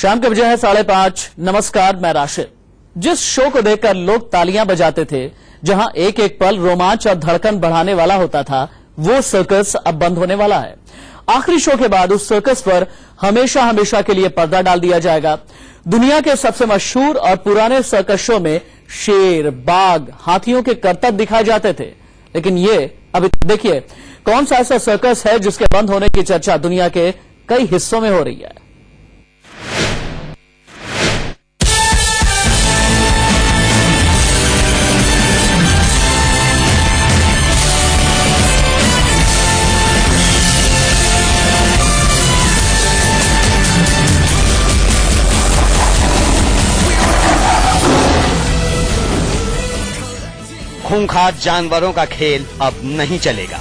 शाम के बजे है 5:30। नमस्कार, मैं राशिद। जिस शो को देखकर लोग तालियां बजाते थे, जहां एक एक पल रोमांच और धड़कन बढ़ाने वाला होता था, वो सर्कस अब बंद होने वाला है। आखिरी शो के बाद उस सर्कस पर हमेशा हमेशा के लिए पर्दा डाल दिया जाएगा। दुनिया के सबसे मशहूर और पुराने सर्कस शो में शेर, बाघ, हाथियों के करतब दिखाए जाते थे, लेकिन ये अभी देखिए कौन सा ऐसा सर्कस है जिसके बंद होने की चर्चा दुनिया के कई हिस्सों में हो रही है। खूंखार जानवरों का खेल अब नहीं चलेगा।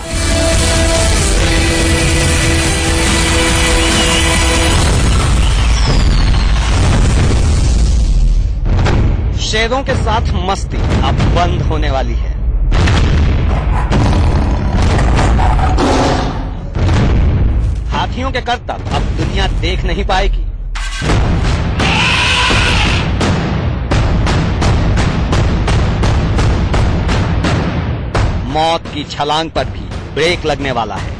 शेरों के साथ मस्ती अब बंद होने वाली है। हाथियों के करतब अब दुनिया देख नहीं पाएगी। मौत की छलांग पर भी ब्रेक लगने वाला है।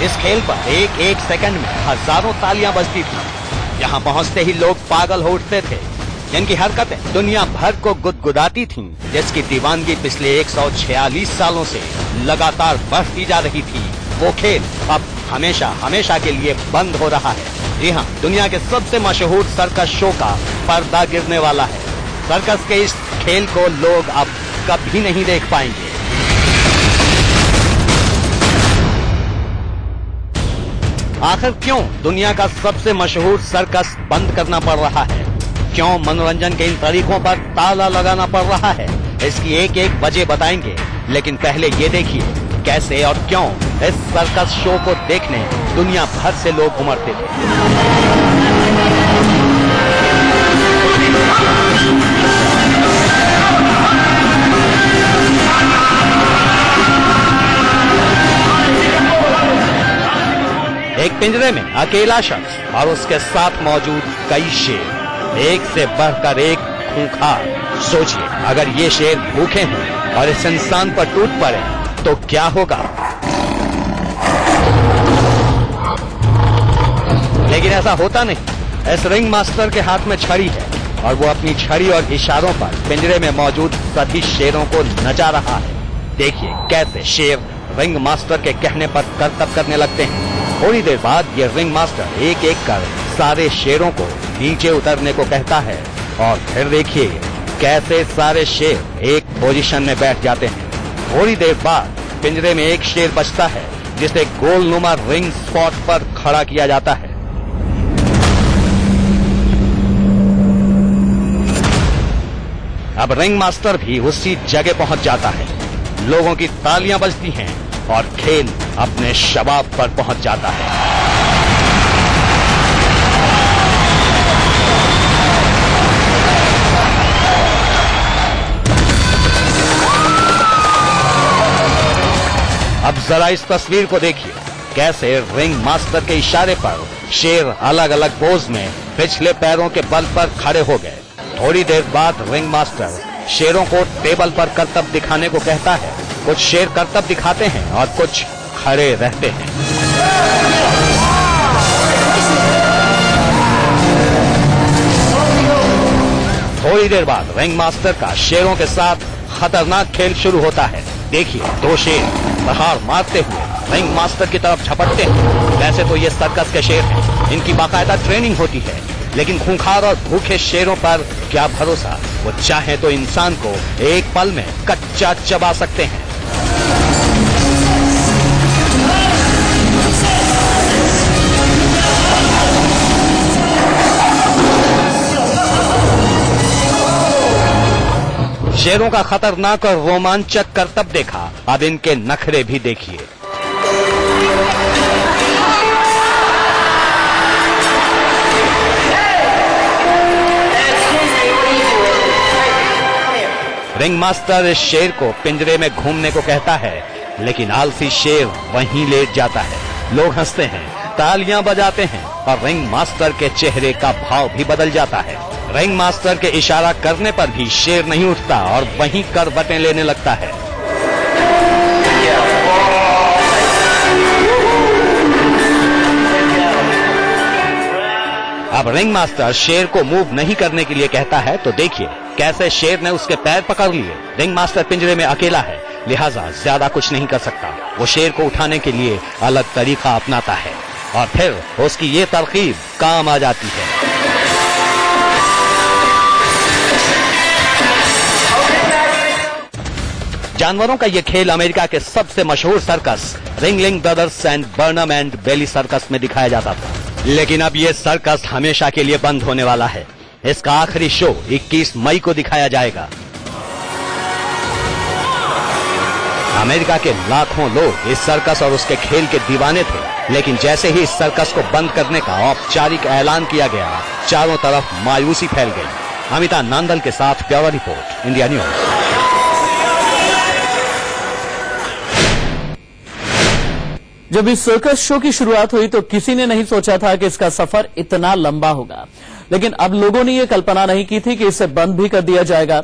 इस खेल पर एक एक सेकंड में हजारों तालियां बजती थी। यहां पहुंचते ही लोग पागल हो उठते थे, जिनकी हरकतें दुनिया भर को गुदगुदाती थीं, जिसकी दीवानगी पिछले 146 सालों से लगातार बढ़ती जा रही थी। वो खेल अब हमेशा हमेशा के लिए बंद हो रहा है। जी हां, दुनिया के सबसे मशहूर सर्कस शो का पर्दा गिरने वाला है। सर्कस के इस खेल को लोग अब कभी नहीं देख पाएंगे। आखिर क्यों दुनिया का सबसे मशहूर सर्कस बंद करना पड़ रहा है? क्यों मनोरंजन के इन तरीकों पर ताला लगाना पड़ रहा है? इसकी एक एक वजह बताएंगे, लेकिन पहले ये देखिए कैसे और क्यों इस सर्कस शो को देखने दुनिया भर से लोग उमड़ते थे। एक पिंजरे में अकेला शख्स और उसके साथ मौजूद कई शेर, एक से बढ़कर एक खूंखार। सोचिए, अगर ये शेर भूखे हैं और इस इंसान पर टूट पड़े तो क्या होगा? लेकिन ऐसा होता नहीं। इस रिंग मास्टर के हाथ में छड़ी है और वो अपनी छड़ी और इशारों पर पिंजरे में मौजूद सभी शेरों को नचा रहा है। देखिए कैसे शेर रिंग मास्टर के कहने पर करतब करने लगते हैं। थोड़ी देर बाद ये रिंग मास्टर एक एक कर सारे शेरों को नीचे उतरने को कहता है और फिर देखिए कैसे सारे शेर एक पोजीशन में बैठ जाते हैं। थोड़ी देर बाद पिंजरे में एक शेर बचता है, जिसे गोलनुमा रिंग स्पॉट पर खड़ा किया जाता है। अब रिंग मास्टर भी उसी जगह पहुंच जाता है। लोगों की तालियां बजती हैं और खेल अपने शबाब पर पहुंच जाता है। अब जरा इस तस्वीर को देखिए, कैसे रिंग मास्टर के इशारे पर शेर अलग अलग पोज में पिछले पैरों के बल पर खड़े हो गए। थोड़ी देर बाद रिंग मास्टर शेरों को टेबल पर करतब दिखाने को कहता है। कुछ शेर करतब दिखाते हैं और कुछ खड़े रहते हैं। थोड़ी देर बाद रिंग मास्टर का शेरों के साथ खतरनाक खेल शुरू होता है। देखिए, दो शेर प्रहार मारते हुए रिंग मास्टर की तरफ झपटते हैं। वैसे तो ये सर्कस के शेर हैं, इनकी बाकायदा ट्रेनिंग होती है, लेकिन खूंखार और भूखे शेरों पर क्या भरोसा। वो चाहे तो इंसान को एक पल में कच्चा चबा सकते हैं। शेरों का खतरनाक और रोमांचक करतब देखा, अब इनके नखरे भी देखिए। रिंग मास्टर इस शेर को पिंजरे में घूमने को कहता है, लेकिन आलसी शेर वहीं लेट जाता है। लोग हंसते हैं, तालियां बजाते हैं और रिंग मास्टर के चेहरे का भाव भी बदल जाता है। रिंग मास्टर के इशारा करने पर भी शेर नहीं उठता और वहीं करवटें लेने लगता है। अब रिंग मास्टर शेर को मूव नहीं करने के लिए कहता है, तो देखिए कैसे शेर ने उसके पैर पकड़ लिए। रिंग मास्टर पिंजरे में अकेला है, लिहाजा ज्यादा कुछ नहीं कर सकता। वो शेर को उठाने के लिए अलग तरीका अपनाता है और फिर उसकी ये तरकीब काम आ जाती है। जानवरों का ये खेल अमेरिका के सबसे मशहूर circus Ringling brothers and Barnum and Bailey circus में दिखाया जाता था, लेकिन अब ये सर्कस हमेशा के लिए बंद होने वाला है। इसका आखिरी शो 21 मई को दिखाया जाएगा। अमेरिका के लाखों लोग इस सर्कस और उसके खेल के दीवाने थे, लेकिन जैसे ही इस सर्कस को बंद करने का औपचारिक ऐलान किया गया, चारों तरफ मायूसी फैल गई। अमिता नांदल के साथ ब्यूरो रिपोर्ट, इंडिया न्यूज। जब इस सर्कस शो की शुरुआत हुई तो किसी ने नहीं सोचा था कि इसका सफर इतना लंबा होगा, लेकिन अब लोगों ने यह कल्पना नहीं की थी कि इसे बंद भी कर दिया जाएगा।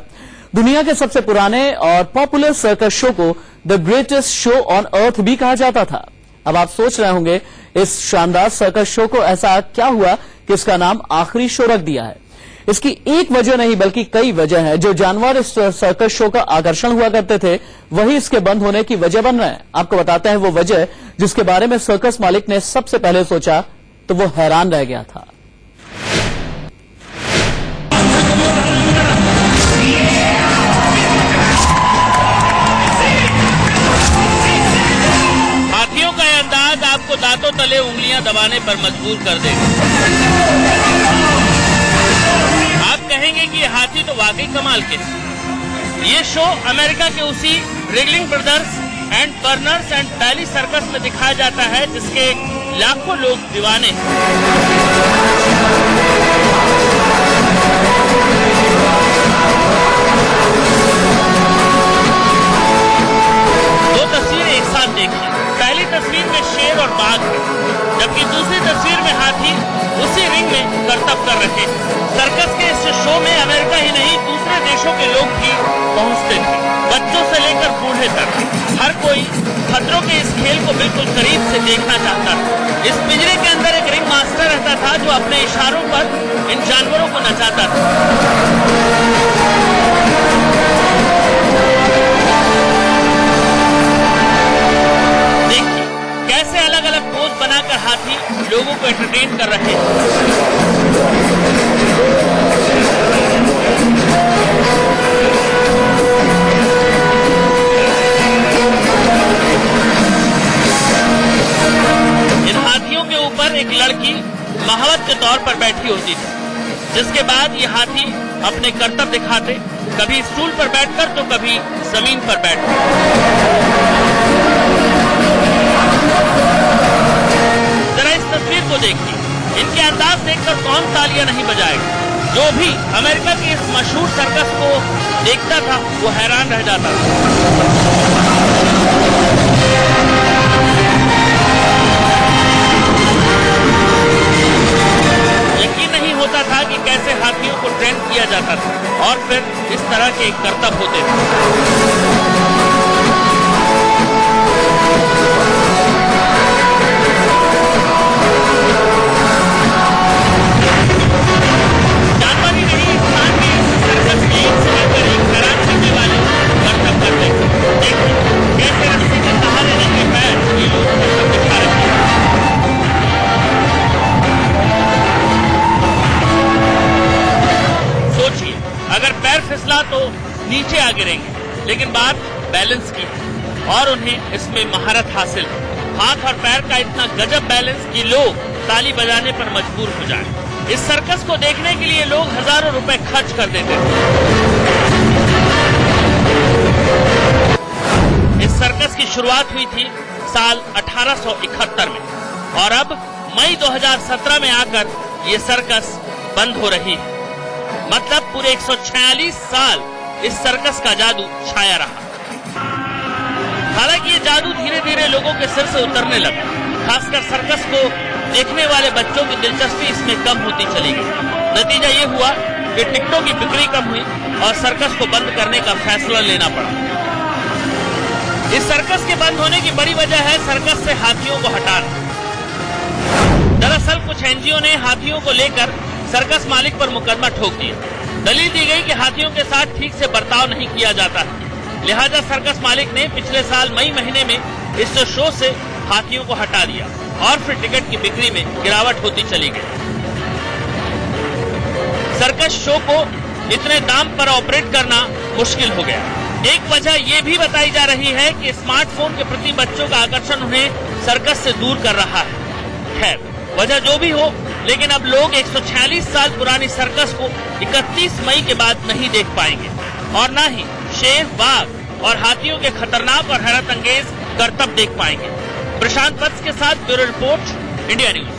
दुनिया के सबसे पुराने और पॉपुलर सर्कस शो को the greatest show on earth भी कहा जाता था। अब आप सोच रहे होंगे इस शानदार सर्कस शो को ऐसा क्या हुआ कि इसका नाम आखिरी शो रख दिया है। इसकी एक वजह नहीं बल्कि कई वजह है। जो जानवर इस सर्कस शो का आकर्षण हुआ करते थे वही इसके बंद होने की वजह बन रहे हैं। आपको बताते हैं वो वजह जिसके बारे में सर्कस मालिक ने सबसे पहले सोचा तो वो हैरान रह गया था। हाथियों का यह अंदाज आपको दांतों तले उंगलियां दबाने पर मजबूर कर देगा। आप कहेंगे कि ये हाथी तो वाकई कमाल के हैं। ये शो अमेरिका के उसी Ringling brothers and Burners and Bailey circus में दिखाया जाता है, जिसके लाखों लोग दीवाने हैं। दो तस्वीरें एक साथ देखिए। पहली तस्वीर में शेर और बाघ है, जबकि दूसरी तस्वीर में हाथी उसी रिंग में करतब कर रहे हैं। सर्कस के इस शो में अमेरिका ही नहीं दूसरे देशों के लोग भी पहुंचते थे, बच्चों से लेकर बूढ़े तक। हर कोई खतरों के इस खेल को बिल्कुल करीब से देखना चाहता था। इस पिंजरे के अंदर एक रिंग मास्टर रहता था जो अपने इशारों पर इन जानवरों को नचाता था। देखिए कैसे अलग अलग पोज बनाकर हाथी लोगों को एंटरटेन कर रहे हैं। इन हाथियों के ऊपर एक लड़की महावत के तौर पर बैठी होती थी, जिसके बाद ये हाथी अपने करतब दिखाते, कभी स्टूल पर बैठकर तो कभी जमीन पर बैठकर। जरा इस तस्वीर को देखिए, इनके अंदाज देखकर कौन तालियां नहीं बजाएगा। जो भी अमेरिका के इस मशहूर सर्कस को देखता था वो हैरान रह जाता था। यकीन नहीं होता था कि कैसे हाथियों को ट्रेन किया जाता था और फिर इस तरह के करतब होते थे। जानवर ही नहीं, इंसान भी इस सर्कस में एक से लेकर एक हैरान करने वाले करतब करते थे। देखिए कैसे रस्सी के सहारे रखे पैर ये लोग करतब दिखा रहे हैं। सोचिए अगर पैर फिसला तो नीचे आ गिरेंगे, लेकिन बात बैलेंस की है और उन्हें इसमें महारत हासिल है। हाथ और पैर का इतना गजब बैलेंस कि लोग ताली बजाने पर मजबूर हो जाएं। इस सर्कस को देखने के लिए लोग हजारों रुपए खर्च कर देते थे। इस सर्कस की शुरुआत हुई थी साल 1871 में और अब मई 2017 में आकर ये सर्कस बंद हो रही है। मतलब पूरे 146 साल इस सर्कस का जादू छाया रहा। हालांकि ये जादू धीरे धीरे लोगों के सिर से उतरने लगा। खासकर सर्कस को देखने वाले बच्चों की दिलचस्पी इसमें कम होती चली गई। नतीजा ये हुआ कि टिकटों की बिक्री कम हुई और सर्कस को बंद करने का फैसला लेना पड़ा। इस सर्कस के बंद होने की बड़ी वजह है सर्कस से हाथियों को हटाना। दरअसल कुछ एनजीओ ने हाथियों को लेकर सर्कस मालिक पर मुकदमा ठोक दिया। दलील दी गई कि हाथियों के साथ ठीक से बर्ताव नहीं किया जाता है, लिहाजा सर्कस मालिक ने पिछले साल मई महीने में इस शो से हाथियों को हटा दिया और फिर टिकट की बिक्री में गिरावट होती चली गई। सर्कस शो को इतने दाम पर ऑपरेट करना मुश्किल हो गया। एक वजह यह भी बताई जा रही है कि स्मार्टफोन के प्रति बच्चों का आकर्षण उन्हें सर्कस से दूर कर रहा है। खैर, वजह जो भी हो, लेकिन अब लोग 146 साल पुरानी सर्कस को 31 मई के बाद नहीं देख पाएंगे और न ही शेर, बाघ और हाथियों के खतरनाक और हैरत अंगेज करतब देख पाएंगे। प्रशांत वत्स के साथ ब्यूरो रिपोर्ट, इंडिया न्यूज।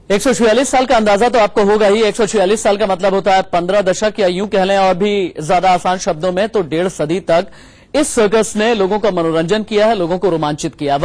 146 साल का अंदाजा तो आपको होगा ही। 146 साल का मतलब होता है 15 दशक, या यूं कह लें और भी ज्यादा आसान शब्दों में तो 1.5 सदी तक इस सर्कस ने लोगों का मनोरंजन किया है, लोगों को रोमांचित किया।